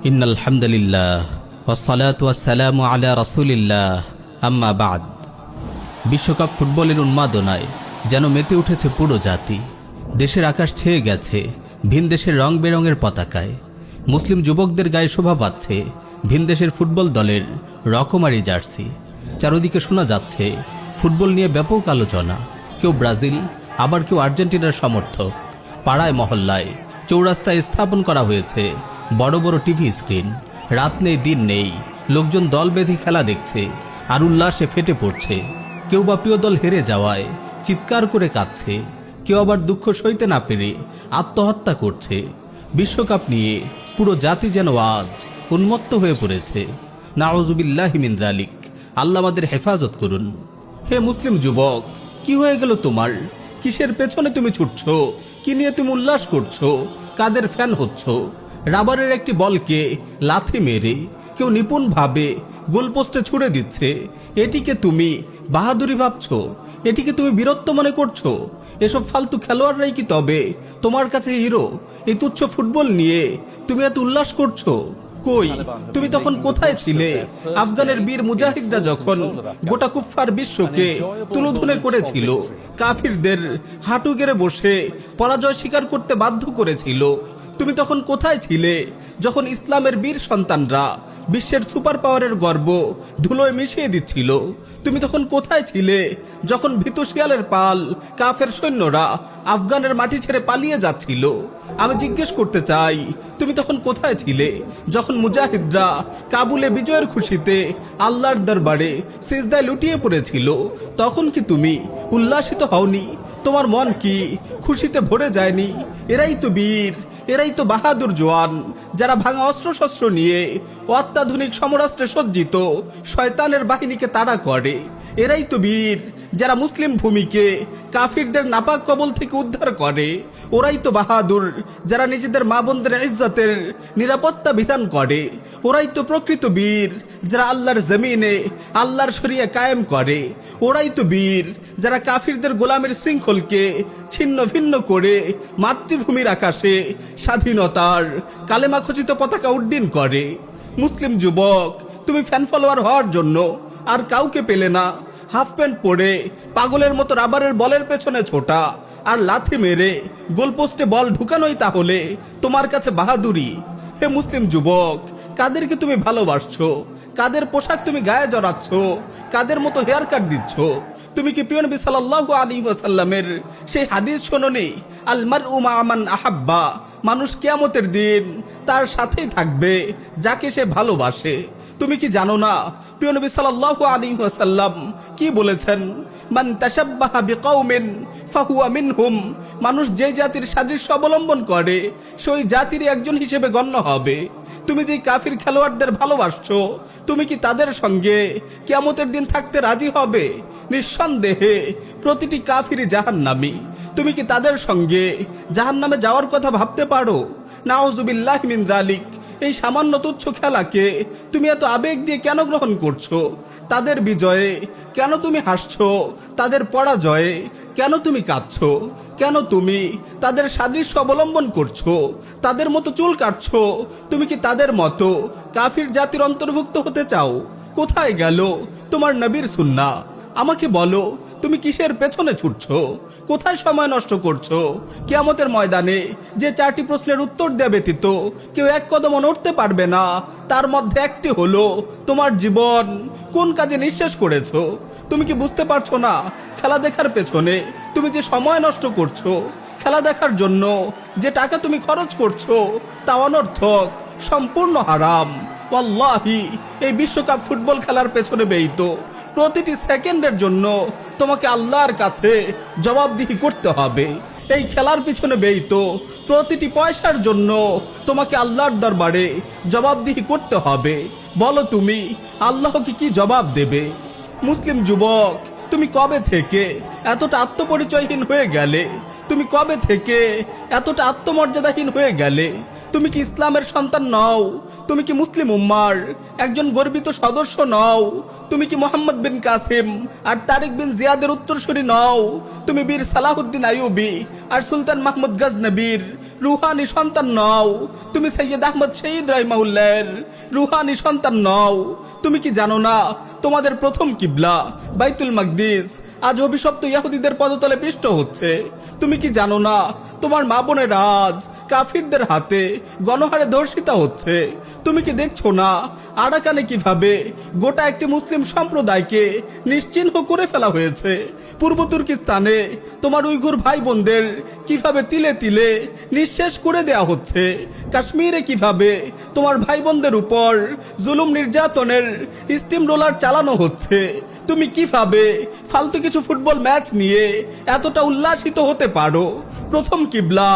ইন্নাল হামদুলিল্লাহ ওয়াসসালাতু ওয়াসসালামু আলা রাসূলিল্লাহ আম্মা বাদ। বিশ্বকাপ ফুটবলের উন্মাদনায় যেন মেতে উঠেছে পুরো জাতি। দেশের আকাশ ছেয়ে গেছে ভিন দেশের রং বেরঙের পতাকায়। মুসলিম যুবকদের গায়ে শোভা পাচ্ছে ভিন দেশের ফুটবল দলের রকমারি জার্সি। চারদিকে শোনা যাচ্ছে ফুটবল নিয়ে ব্যাপক আলোচনা। কেউ ব্রাজিল, আবার কেউ আর্জেন্টিনার সমর্থক। পাড়ায় মহল্লায় চৌরাস্তায় স্থাপন করা হয়েছে বড় বড় টিভি স্ক্রিন। রাত নেই দিন নেই, লোকজন দল বেঁধে খেলা দেখছে আর উল্লাসে ফেটে পড়ছে। কেউ বা প্রিয় দল হেরে যাওয়ায় চিৎকার করে কাঁদছে, কেউ আবার দুঃখ সইতে না পেরে আত্মহত্যা করছে। বিশ্বকাপ নিয়ে পুরো জাতি যেন আজ উন্মত্ত হয়ে পড়েছে। নাউযুবিল্লাহি মিন যালিক। আল্লাহ আমাদের হেফাজত করুন। হে মুসলিম যুবক, কি হয়ে গেল তোমার? কিসের পেছনে তুমি ছুটছো? কি নিয়ে তুমি উল্লাস করছো? কাদের ফ্যান হচ্ছ? রাবারের একটি বলকে লাথি মেরে কেউ নিপুণভাবে গোলপোস্টে ছুড়ে দিচ্ছে, এটিকে তুমি বাহাদুরি ভাবছো? এটিকে তুমি বীরত্ব মনে করছো? এসব ফালতু খেলোয়াড়রাই কি তবে তোমার কাছে হিরো? এই তুচ্ছ ফুটবল নিয়ে তুমি এত উল্লাস করছো? কই, তুমি তখন কোথায় ছিলে? আফগানের বীর মুজাহিদরা যখন গোটা কুফফার বিশ্বকে তুলোধুনে করেছিল, কাফিরদের হাঁটু গেড়ে বসে পরাজয় স্বীকার করতে বাধ্য করেছিল, তুমি তখন কোথায় ছিলে? যখন ইসলামের বীর সন্তানরা বিশ্বের সুপার পাওয়ারের গর্ব ধুলোয় মিশিয়ে দিচ্ছিল, তুমি তখন কোথায় ছিলে? যখন ভীতু শিয়ালের পাল কাফের সৈন্যরা আফগানের মাটি ছেড়ে পালিয়ে যাচ্ছিল, আমি জিজ্ঞেস করতে চাই, তুমি তখন কোথায় ছিলে? যখন মুজাহিদরা কাবুলে বিজয়ের খুশিতে আল্লাহর দরবারে সিজদায় লুটিয়ে পড়েছিল, তখন কি তুমি উল্লাসিত হওনি? তোমার মন কি খুশিতে ভরে যায়নি? এরাই তো বীর, এরাই তো বাহাদুর জওয়ান, যারা ভাঙা অস্ত্রশস্ত্র নিয়ে অত্যাধুনিক সমরাস্ত্রে সজ্জিত শয়তানের বাহিনীকে তাড়া করে। এরাই তো বীর, যারা মুসলিম ভূমিকে কাফিরদের নাপাক কবল থেকে উদ্ধার করে। ওরাই তো বাহাদুর, যারা নিজেদের মা বোনদের ইজ্জতের নিরাপত্তা বিধান করে। ওরাই তো প্রকৃত বীর, যারা আল্লাহর জমিনে আল্লাহর শরিয়া কায়েম করে। ওরাই তো বীর, যারা কাফিরদের গোলামের শৃঙ্খলকে ছিন্ন ভিন্ন করে মাতৃভূমির আকাশে স্বাধীনতার কালেমা খচিত পতাকা উড্ডীন করে। মুসলিম যুবক, তুমি ফ্যান ফলোয়ার হওয়ার জন্য আর কাউকে পেলে না। হাফ প্যান্ট পরে পাগলের মতো রাবারের বলের পেছনে ছোটা আর লাথি মেরে গোলপোস্টে বল ঢুকানোই তাহলে তোমার কাছে বাহাদুরি? হে মুসলিম যুবক, কাদেরকে তুমি ভালোবাসছো? কাদের পোশাক তুমি গায়ে জড়াচ্ছ? কাদের মতো হেয়ার কাট দিচ্ছ? তুমি কি প্রিয় নবী সাল্লাল্লাহু আলাইহি ওয়াসাল্লামের সেই হাদিস শোনোনি, আল মারউ মা মান আহাব্বা? মানুষ কিয়ামতের দিন তার সাথেই থাকবে যাকে সে ভালোবাসে। তুমি কি জানো না প্রিয় নবী সাল্লাল্লাহু আলাইহি ওয়াসাল্লাম কি বলেছেন? মান তাশাব্বাহা বিকাউমিন ফাহুয়া মিনহুম। মানুষ যে জাতির সাদৃশ্য অবলম্বন করে সেই জাতিরই একজন হিসেবে গণ্য হবে। তুমি যে কাফির খেলোয়াড়দের ভালোবাসছো, তুমি কি তাদের সঙ্গে কিয়ামতের দিন থাকতে রাজি হবে? নিঃসন্দেহে প্রতিটি কাফিরই জাহান্নামী। তুমি কি তাদের সঙ্গে জাহান্নামে যাওয়ার কথা ভাবতে পারো? নাউযুবিল্লাহি মিন যালিক। এই সামান্য তুচ্ছ খেলাকে তুমি এত আবেগ দিয়ে কেন গ্রহণ করছো? তাদের বিজয়ে কেন তুমি হাসছো? তাদের পরাজয়ে কেন তুমি কাঁদছো? কেন তুমি তাদের সাদৃশ্য অবলম্বন করছো? তাদের মতো চুল কাটছো? তুমি কি তাদের মতো কাফির জাতির অন্তর্ভুক্ত হতে চাও? কোথায় গেল তোমার নবীর সুন্নাহ? আমাকে বলো, তুমি কিসের পেছনে ছুটছো? কোথায় সময় নষ্ট করছো? কিয়ামতের ময়দানে যে 4টি প্রশ্নের উত্তর দেয়া ব্যতীত কেউ এক কদম নড়তে পারবে না, তার মধ্যে একটি হলো তোমার জীবন কোন কাজে নিঃশেষ করেছো। তুমি কি বুঝতে পারছো না খেলা দেখার পেছনে তুমি যে সময় নষ্ট করছো? খেলা দেখার জন্য যে টাকা তুমি খরচ করছো তা অনর্থক, সম্পূর্ণ হারাম। ওয়াল্লাহি, এই বিশ্বকাপ ফুটবল খেলার পেছনে ব্যয়িত প্রতিটি সেকেন্ডের জন্য তোমাকে আল্লাহর কাছে জবাবদিহি করতে হবে। এই খেলার পিছনে ব্যয়িত প্রতিটি পয়সার জন্য তোমাকে আল্লাহর দরবারে জবাবদিহি করতে হবে। বলো, তুমি আল্লাহকে কি জবাব দেবে? মুসলিম যুবক, তুমি কবে থেকে এতটা আত্মপরিচয়হীন হয়ে গেলে? তুমি কবে থেকে এতটা আত্মমর্যাদাহীন হয়ে গেলে? তুমি কি ইসলামের সন্তান নও? তুমি কি মুসলিম উম্মার একজন গর্বিত সদস্য নও? তুমি কি মোহাম্মদ বিন কাসিম আর তারিক বিন জিয়াদের উত্তরসূরি নও? তুমি বীর সালাহুদ্দিন আইয়ুবী আর সুলতান মাহমুদ গজনবীর রুহানি সন্তান নও? তুমি সৈয়দ আহমদ শহীদ রাহিমাহুল্লাহর রুহানি সন্তান নও? তুমি কি জানো না তোমাদের প্রথম কিবলা বাইতুল মাকদিস আজ অভিশপ্ত ইহুদিদের পদতলে পিষ্ট হচ্ছে? তুমি কি জানো না তোমার মা বোনের আজ কাফিরদের হাতে গণহারে ধর্ষিতা হচ্ছে? তুমি কি দেখছো না আরাকানে কিভাবে গোটা একটি মুসলিম সম্প্রদায়কে নিশ্চিহ্ন করে ফেলা হয়েছে? পূর্ব তুর্কিস্তানে তোমার উইঘুর ভাই বোনদের কিভাবে তিলে তিলে নিঃশেষ করে দেয়া হচ্ছে? কাশ্মীরে কিভাবে তোমার ভাই বোনদের উপর জুলুম নির্যাতনের স্টিম রোলার চালানো হচ্ছে? তুমি কিভাবে ফালতু কিছু ফুটবল ম্যাচ নিয়ে এতটা উল্লাসিত হতে পারো? প্রথম কিবলা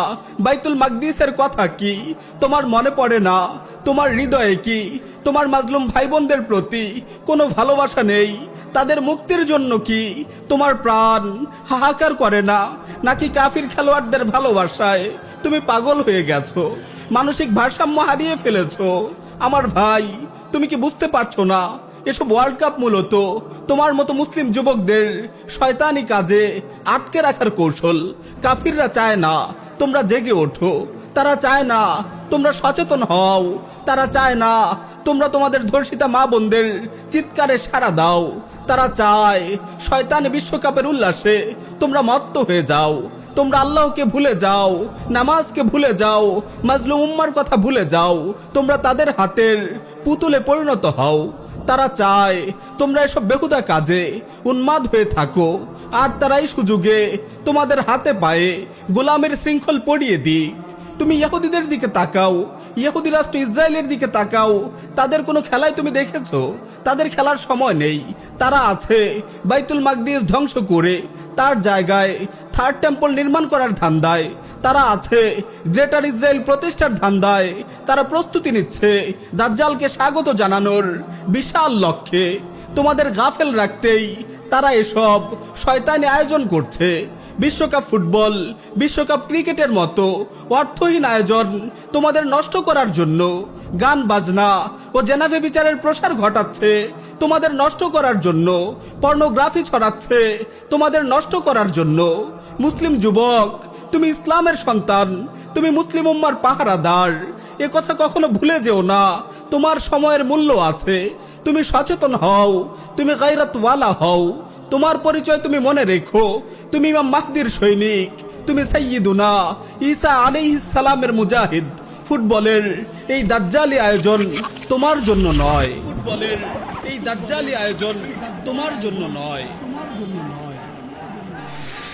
বাইতুল মাকদিসের কথা কি তোমার মনে পড়ে না? তোমার হৃদয়ে কি তোমার মাজলুম ভাই বোনদের প্রতি কোনো ভালোবাসা নেই? তাদের মুক্তির জন্য কি তোমার প্রাণ হাহাকার করে না? নাকি কাফির খেলোয়াড়দের ভালোবাসায় তুমি পাগল হয়ে গেছো, মানসিক ভারসাম্য হারিয়ে ফেলেছো? আমার ভাই, তুমি কি বুঝতে পারছো না এসব ওয়ার্ল্ড কাপ মূলত তোমার মতো মুসলিম যুবকদের শয়তানি কাজে আটকে রাখার কৌশল? কাফিররা চায় না তোমরা জেগে ওঠো, তারা চায় না তোমরা সচেতন হও, তারা চায় না তোমরা তোমাদের ধর্ষিতা মা বোনদের চিৎকারে সাড়া দাও। তারা চায় শয়তানি বিশ্বকাপের উল্লাসে তোমরা মত্ত হয়ে যাও, তোমরা আল্লাহকে ভুলে যাও, নামাজকে ভুলে যাও, মাজলুম উম্মার কথা ভুলে যাও, তোমরা তাদের হাতের পুতুলে পরিণত হও। তারা চায় তোমরা এসব বেহুদা কাজে উন্মাদ হয়ে থাকো, আর তারাই সুযোগে তোমাদের হাতে পায়ে গোলামের শৃঙ্খল পরিয়ে দিক। তুমি ইহুদিদের দিকে তাকাও, ইহুদি রাষ্ট্র ইসরায়েলের দিকে তাকাও, তাদের কোনো খেলায় তুমি দেখেছো? তাদের খেলার সময় নেই। তারা আছে বাইতুল মাকদিস ধ্বংস করে তার জায়গায় থার্ড টেম্পল নির্মাণ করার ধান্দায়। তারা আছে গ্রেটার ইসরায়েল প্রতিষ্ঠার ধান্দায়। তারা প্রস্তুতি নিচ্ছে দাজ্জালকে স্বাগত জানানোর বিশাল লক্ষ্যে। তোমাদের গাফেল রাখতেই তারা এসব শয়তানি আয়োজন করছে। বিশ্বকাপ ফুটবল, বিশ্বকাপ ক্রিকেটের মতো অর্থহীন আয়োজন তোমাদের নষ্ট করার জন্য। গান বাজনা ও জেনাভে বিচারের প্রসার ঘটাচ্ছে তোমাদের নষ্ট করার জন্য। পর্নোগ্রাফি ছড়াচ্ছে তোমাদের নষ্ট করার জন্য। মুসলিম যুবক, তুমি ইসলামের সন্তান, তুমি মুসলিম উম্মার পাহারাদার। এ কথা কখনো ভুলে যেও না। তোমার সময়ের মূল্য আছে। তুমি সচেতন হও, তুমি গায়রাতওয়ালা হও। তোমার পরিচয় তুমি মনে রেখো। তুমি ইমাম মাহদির সৈনিক, তুমি সাইয়্যিদুনা ঈসা আলাইহিস সালামের মুজাহিদ। ফুটবলের এই দাজ্জালি আয়োজন তোমার জন্য নয়। ফুটবলের এই দাজ্জালি আয়োজন তোমার জন্য নয়।